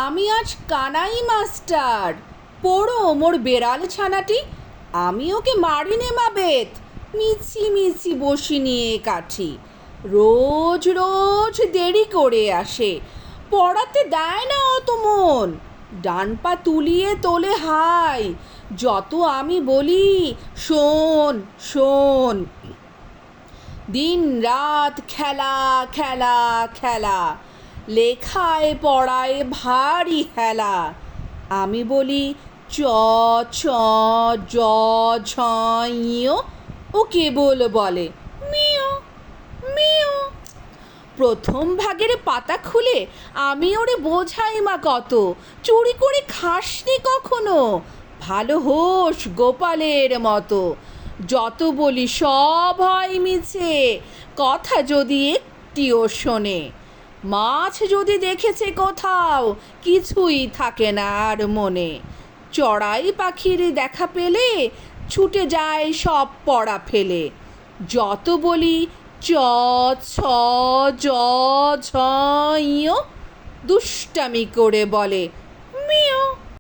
আমি আজ কানাই মাস্টার, পোড়ো মোর বেড়াল ছানাটি। আমি ওকে মারিনে মা বেত, মিছি মিছি বসি নিয়ে কাঠি। রোজ রোজ দেরি করে আসে, পড়াতে দেয় না অত মন। ডান পা তুলিয়ে তোলে হাই, যত আমি বলি শোন শোন। দিন রাত খেলা খেলা খেলা, লেখায় পড়ায় ভারী হেলা। আমি বলি চ ছ জ ঝ ইয়, ও কেবল বলে মিও মিও। প্রথম ভাগের পাতা খুলে আমি ওরে বোঝাই মা কত, চুরি করে খাসনি কখনো, ভালো হোস গোপালের মতো। যত বলি সব হয় মিছে, কথা যদি একটিও শোনে। মাছ যদি দেখেছে কোথাও, কিছুই থাকে না আর মনে। চড়াই পাখির দেখা পেলে ছুটে যায় সব পড়া ফেলে। যত বলি চ ছ জ ঝ ইয়, দুষ্টামি করে বলে